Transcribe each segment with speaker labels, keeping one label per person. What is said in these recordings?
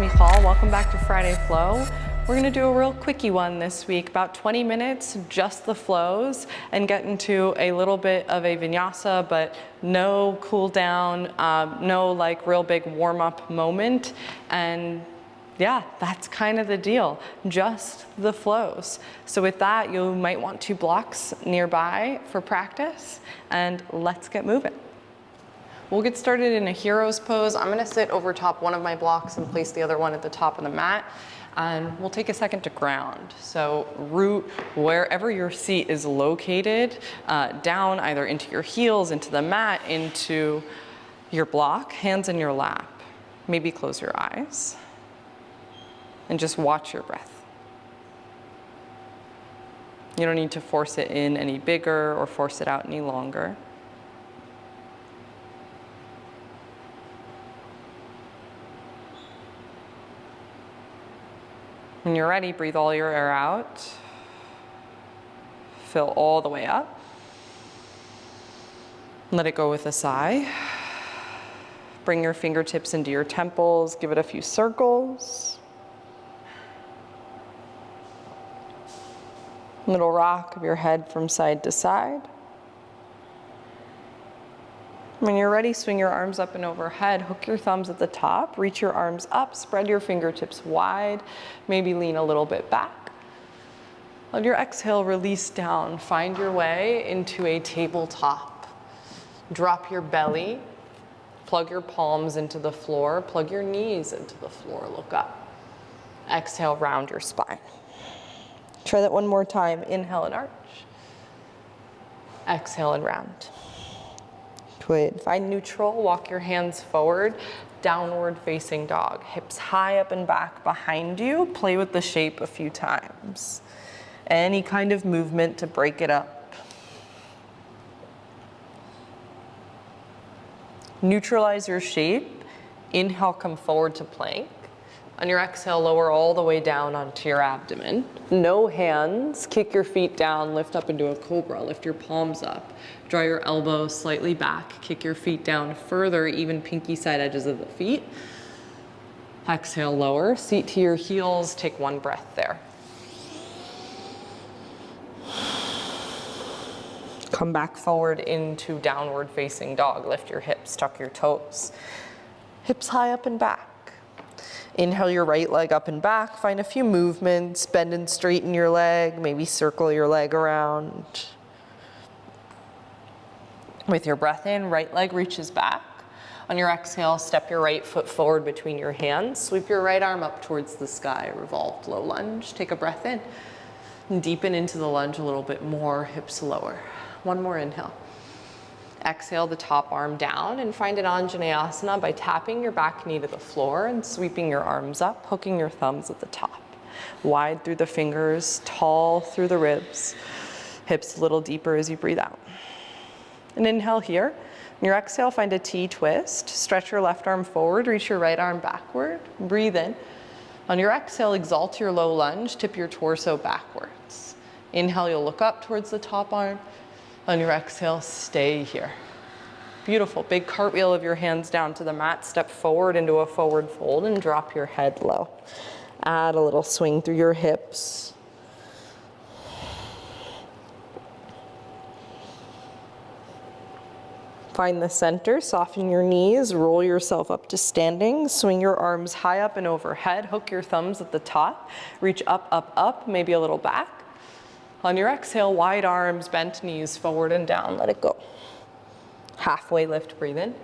Speaker 1: Michal. Welcome back to Friday Flow. We're gonna do a real quickie one this week, about 20 minutes, just the flows, and get into a little bit of a vinyasa, but no cool down, no like real big warm up moment. And yeah, that's kind of the deal, just the flows. So with that, you might want 2 blocks nearby for practice, and let's get moving. We'll get started in a hero's pose. I'm gonna sit over top one of my blocks and place the other one at the top of the mat. And we'll take a second to ground. So root wherever your seat is located, down either into your heels, into the mat, into your block, hands in your lap. Maybe close your eyes and just watch your breath. You don't need to force it in any bigger or force it out any longer. When you're ready, breathe all your air out. Fill all the way up. Let it go with a sigh. Bring your fingertips into your temples. Give it a few circles. Little rock of your head from side to side. When you're ready, swing your arms up and overhead, hook your thumbs at the top, reach your arms up, spread your fingertips wide, maybe lean a little bit back. On your exhale, release down, find your way into a tabletop. Drop your belly, plug your palms into the floor, plug your knees into the floor, look up. Exhale, round your spine. Try that one more time, inhale and arch. Exhale and round. Good. Find neutral, walk your hands forward, downward facing dog. Hips high up and back behind you. Play with the shape a few times. Any kind of movement to break it up. Neutralize your shape. Inhale, come forward to plank. On your exhale, lower all the way down onto your abdomen. No hands, kick your feet down, lift up into a cobra, lift your palms up. Draw your elbows slightly back, kick your feet down further, even pinky side edges of the feet. Exhale, lower, seat to your heels, take one breath there. Come back forward into downward facing dog. Lift your hips, tuck your toes. Hips high up and back. Inhale your right leg up and back. Find a few movements. Bend and straighten your leg. Maybe circle your leg around. With your breath in, right leg reaches back. On your exhale, step your right foot forward between your hands. Sweep your right arm up towards the sky. Revolved low lunge. Take a breath in. And deepen into the lunge a little bit more. Hips lower. One more inhale. Exhale the top arm down and find an Anjaneyasana by tapping your back knee to the floor and sweeping your arms up, hooking your thumbs at the top. Wide through the fingers, tall through the ribs. Hips a little deeper as you breathe out. And inhale here. On your exhale, find a T-twist. Stretch your left arm forward, reach your right arm backward. Breathe in. On your exhale, exalt your low lunge, tip your torso backwards. Inhale, you'll look up towards the top arm. On your exhale, stay here. Beautiful. Big cartwheel of your hands down to the mat. Step forward into a forward fold and drop your head low. Add a little swing through your hips. Find the center, soften your knees, roll yourself up to standing, swing your arms high up and overhead, hook your thumbs at the top, reach up, up, up, maybe a little back. On your exhale, wide arms, bent knees, forward and down, let it go. Halfway lift, breathe in.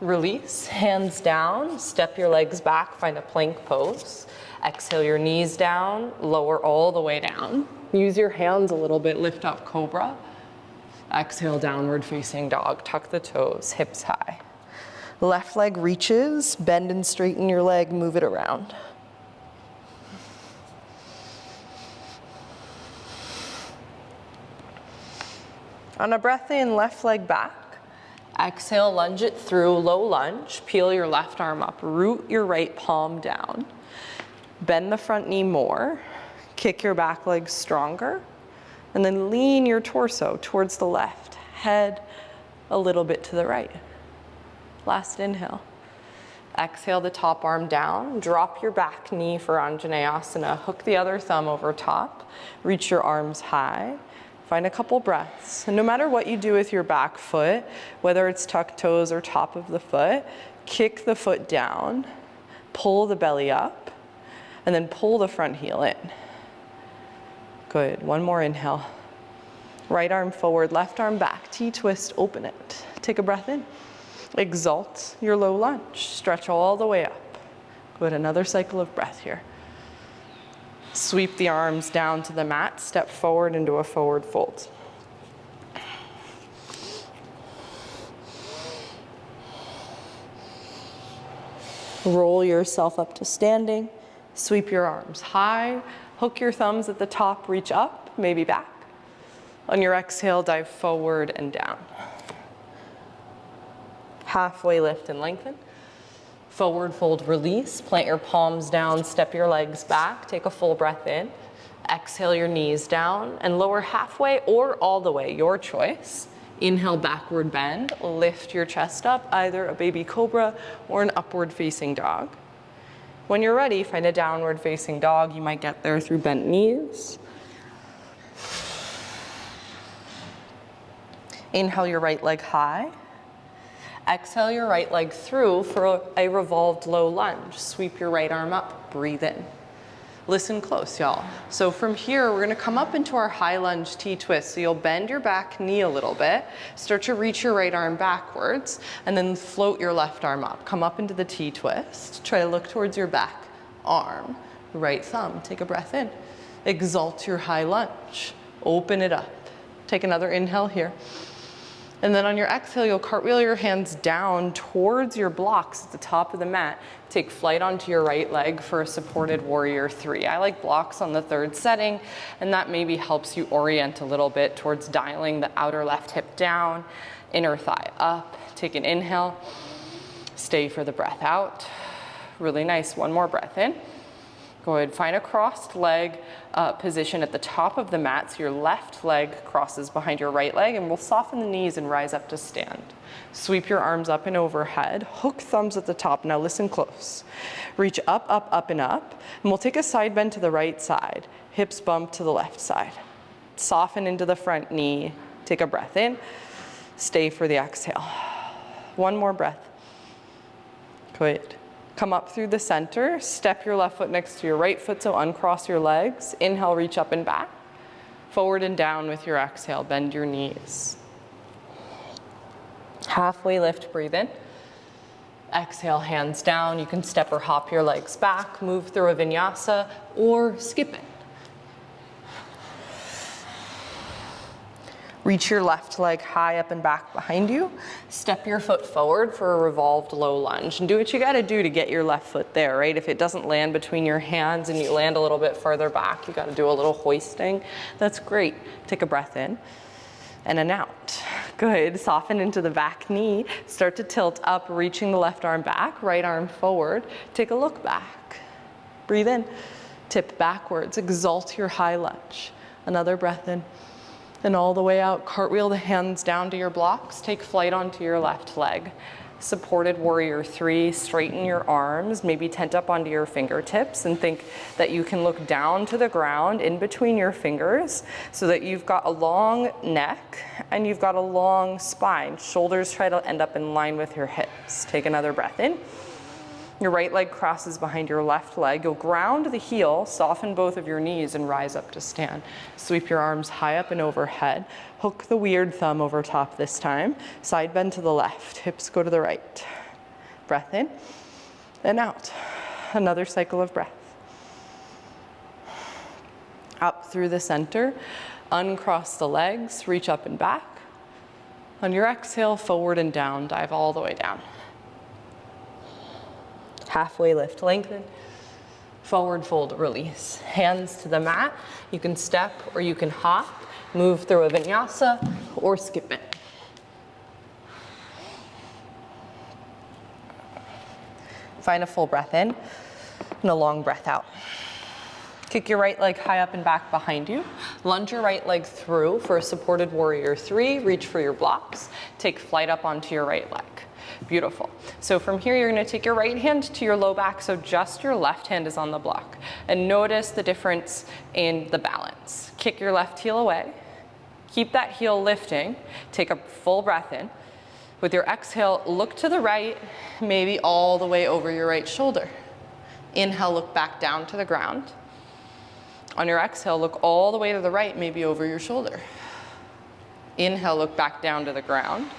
Speaker 1: Release, hands down, step your legs back, find a plank pose. Exhale your knees down, lower all the way down. Use your hands a little bit, lift up cobra. Exhale, downward facing dog, tuck the toes, hips high. Left leg reaches, bend and straighten your leg, move it around. On a breath in, left leg back. Exhale, lunge it through, low lunge. Peel your left arm up, root your right palm down. Bend the front knee more. Kick your back leg stronger. And then lean your torso towards the left. Head a little bit to the right. Last inhale. Exhale the top arm down, drop your back knee for Anjaneyasana, hook the other thumb over top, reach your arms high, find a couple breaths. And no matter what you do with your back foot, whether it's tucked toes or top of the foot, kick the foot down, pull the belly up, and then pull the front heel in. Good, one more inhale. Right arm forward, left arm back, T-twist, open it. Take a breath in. Exalt your low lunge, stretch all the way up. Good, another cycle of breath here. Sweep the arms down to the mat, step forward into a forward fold. Roll yourself up to standing, sweep your arms high, hook your thumbs at the top, reach up, maybe back. On your exhale, dive forward and down. Halfway lift and lengthen. Forward fold, release. Plant your palms down, step your legs back. Take a full breath in. Exhale your knees down and lower halfway or all the way, your choice. Inhale, backward bend. Lift your chest up, either a baby cobra or an upward facing dog. When you're ready, find a downward facing dog. You might get there through bent knees. Inhale your right leg high. Exhale your right leg through for a revolved low lunge. Sweep your right arm up, breathe in. Listen close, y'all. So from here, we're gonna come up into our high lunge T-twist. So you'll bend your back knee a little bit, start to reach your right arm backwards, and then float your left arm up. Come up into the T-twist. Try to look towards your back arm, right thumb. Take a breath in. Exalt your high lunge. Open it up. Take another inhale here. And then on your exhale, you'll cartwheel your hands down towards your blocks at the top of the mat. Take flight onto your right leg for a supported warrior 3. I like blocks on the third setting, and that maybe helps you orient a little bit towards dialing the outer left hip down, inner thigh up. Take an inhale, stay for the breath out. Really nice, one more breath in. Go ahead, find a crossed leg position at the top of the mat, so your left leg crosses behind your right leg, and we'll soften the knees and rise up to stand. Sweep your arms up and overhead, hook thumbs at the top. Now listen close. Reach up, up, up, and up, and we'll take a side bend to the right side. Hips bump to the left side. Soften into the front knee. Take a breath in. Stay for the exhale. One more breath. Good. Come up through the center, step your left foot next to your right foot, so uncross your legs. Inhale, reach up and back. Forward and down with your exhale, bend your knees. Halfway lift, breathe in. Exhale, hands down. You can step or hop your legs back, move through a vinyasa, or skip it. Reach your left leg high up and back behind you. Step your foot forward for a revolved low lunge. And do what you gotta do to get your left foot there, right? If it doesn't land between your hands and you land a little bit further back, you gotta do a little hoisting. That's great. Take a breath in and an out. Good, soften into the back knee. Start to tilt up, reaching the left arm back, right arm forward. Take a look back. Breathe in, tip backwards, exalt your high lunge. Another breath in. And all the way out, cartwheel the hands down to your blocks, take flight onto your left leg. Supported warrior 3, straighten your arms, maybe tent up onto your fingertips, and think that you can look down to the ground in between your fingers so that you've got a long neck and you've got a long spine. Shoulders try to end up in line with your hips. Take another breath in. Your right leg crosses behind your left leg. You'll ground the heel, soften both of your knees, and rise up to stand. Sweep your arms high up and overhead. Hook the weird thumb over top this time. Side bend to the left, hips go to the right. Breath in and out. Another cycle of breath. Up through the center, uncross the legs, reach up and back. On your exhale, forward and down, dive all the way down. Halfway lift, lengthen. Forward fold, release. Hands to the mat. You can step or you can hop. Move through a vinyasa or skip it. Find a full breath in and a long breath out. Kick your right leg high up and back behind you. Lunge your right leg through for a supported warrior 3. Reach for your blocks. Take flight up onto your right leg. Beautiful. So from here, you're gonna take your right hand to your low back, so just your left hand is on the block. And notice the difference in the balance. Kick your left heel away. Keep that heel lifting. Take a full breath in. With your exhale, look to the right, maybe all the way over your right shoulder. Inhale, look back down to the ground. On your exhale, look all the way to the right, maybe over your shoulder. Inhale, look back down to the ground.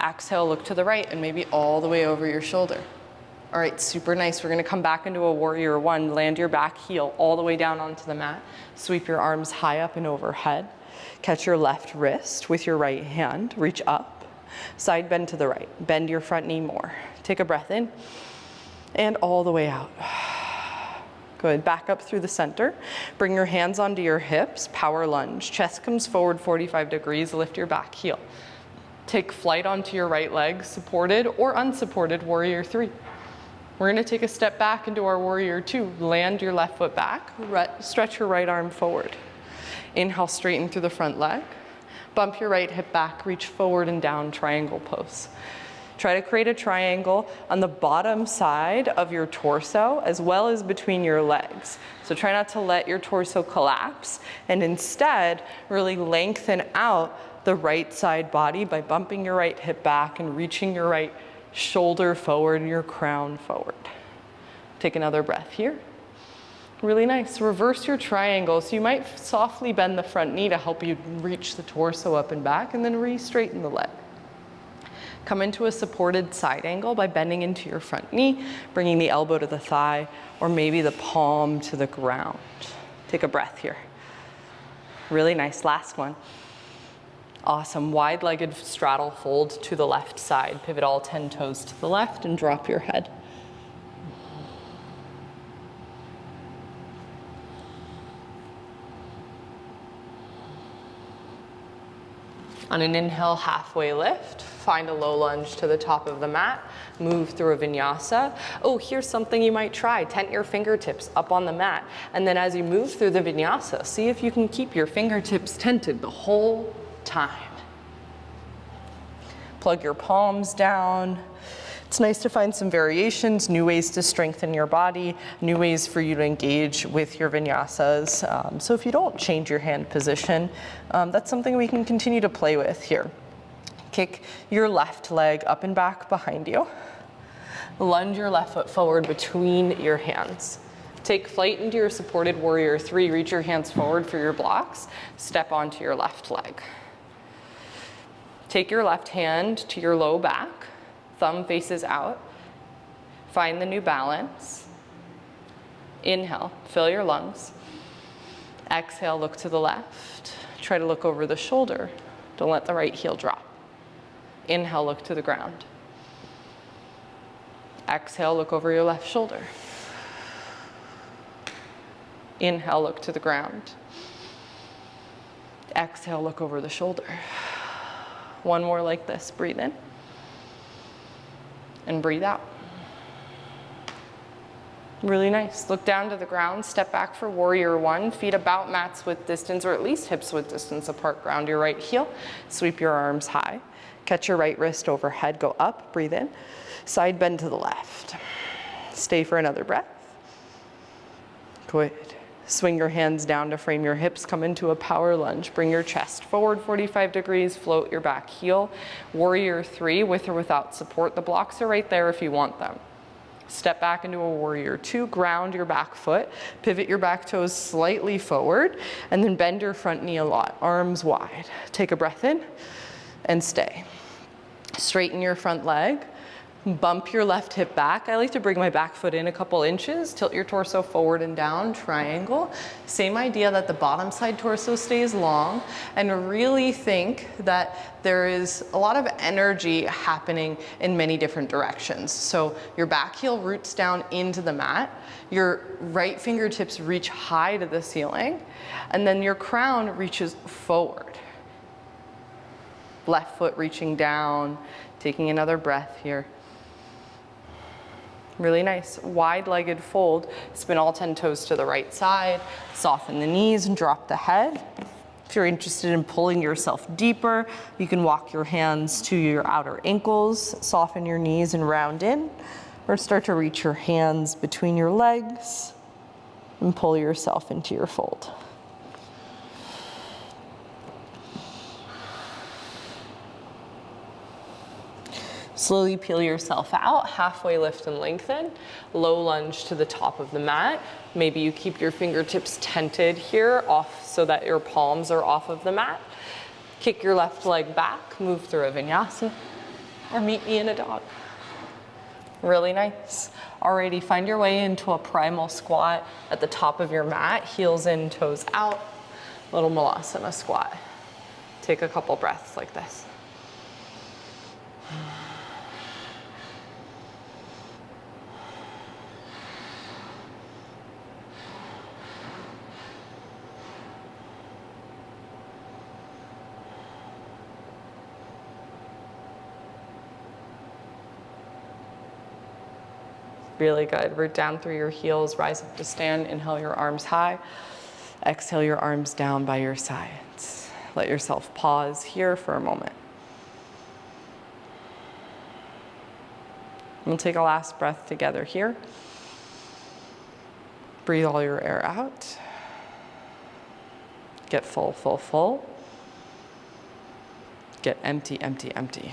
Speaker 1: Exhale, look to the right and maybe all the way over your shoulder. All right, super nice. We're gonna come back into a warrior one. Land your back heel all the way down onto the mat. Sweep your arms high up and overhead. Catch your left wrist with your right hand. Reach up. Side bend to the right. Bend your front knee more. Take a breath in and all the way out. Good, back up through the center. Bring your hands onto your hips, power lunge. Chest comes forward 45 degrees, lift your back heel. Take flight onto your right leg, supported or unsupported, warrior three. We're gonna take a step back into our warrior two. Land your left foot back, stretch your right arm forward. Inhale, straighten through the front leg. Bump your right hip back, reach forward and down, triangle pose. Try to create a triangle on the bottom side of your torso as well as between your legs. So try not to let your torso collapse and instead really lengthen out the right side body by bumping your right hip back and reaching your right shoulder forward and your crown forward. Take another breath here. Really nice. Reverse your triangle. So you might softly bend the front knee to help you reach the torso up and back, and then re-straighten the leg. Come into a supported side angle by bending into your front knee, bringing the elbow to the thigh, or maybe the palm to the ground. Take a breath here. Really nice. Last one. Awesome. Wide-legged straddle fold to the left side. Pivot all 10 toes to the left and drop your head. On an inhale, halfway lift. Find a low lunge to the top of the mat. Move through a vinyasa. Oh, here's something you might try. Tent your fingertips up on the mat. And then as you move through the vinyasa, see if you can keep your fingertips tented the whole time. Plug your palms down. It's nice to find some variations, new ways to strengthen your body, new ways for you to engage with your vinyasas. So if you don't change your hand position, that's something we can continue to play with here. Kick your left leg up and back behind you. Lunge your left foot forward between your hands. Take flight into your supported warrior three. Reach your hands forward for your blocks. Step onto your left leg. Take your left hand to your low back. Thumb faces out. Find the new balance. Inhale, fill your lungs. Exhale, look to the left. Try to look over the shoulder. Don't let the right heel drop. Inhale, look to the ground. Exhale, look over your left shoulder. Inhale, look to the ground. Exhale, look over the shoulder. One more like this. Breathe in. And breathe out. Really nice. Look down to the ground, step back for warrior one, feet about mat's width distance or at least hips width distance apart. Ground your right heel, sweep your arms high. Catch your right wrist overhead, go up, breathe in. Side bend to the left. Stay for another breath. Good. Swing your hands down to frame your hips, come into a power lunge. Bring your chest forward 45 degrees, float your back heel. Warrior three, with or without support. The blocks are right there if you want them. Step back into a warrior two, ground your back foot, pivot your back toes slightly forward, and then bend your front knee a lot, arms wide. Take a breath in and stay. Straighten your front leg. Bump your left hip back. I like to bring my back foot in a couple inches, tilt your torso forward and down, triangle. Same idea that the bottom side torso stays long, and really think that there is a lot of energy happening in many different directions. So your back heel roots down into the mat, your right fingertips reach high to the ceiling, and then your crown reaches forward. Left foot reaching down, taking another breath here. Really nice. Wide-legged fold. Spin all 10 toes to the right side. Soften the knees and drop the head. If you're interested in pulling yourself deeper, you can walk your hands to your outer ankles, soften your knees and round in, or start to reach your hands between your legs and pull yourself into your fold. Slowly peel yourself out, halfway lift and lengthen, low lunge to the top of the mat. Maybe you keep your fingertips tented here off so that your palms are off of the mat. Kick your left leg back, move through a vinyasa, or meet me in a dog. Really nice. Alrighty, find your way into a primal squat at the top of your mat, heels in, toes out, little malasana squat. Take a couple breaths like this. Really good. Root down through your heels, rise up to stand, inhale your arms high, exhale your arms down by your sides. Let yourself pause here for a moment. We'll take a last breath together here. Breathe all your air out. Get full, full, full. Get empty, empty, empty.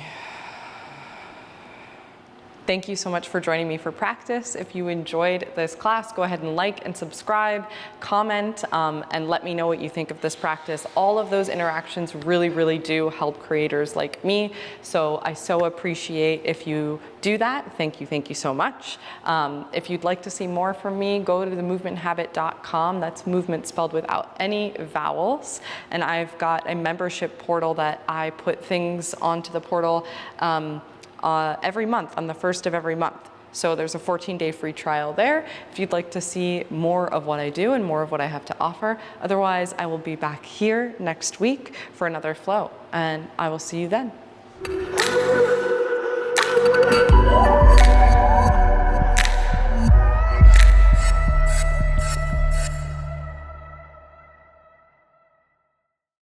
Speaker 1: Thank you so much for joining me for practice. If you enjoyed this class, go ahead and like and subscribe, comment, and let me know what you think of this practice. All of those interactions really, really do help creators like me. So I so appreciate if you do that. Thank you so much. If you'd like to see more from me, go to themovementhabit.com. That's movement spelled without any vowels. And I've got a membership portal that I put things onto the portal every month, on the first of every month. So there's a 14-day free trial there if you'd like to see more of what I do and more of what I have to offer. Otherwise, I will be back here next week for another flow, and I will see you then.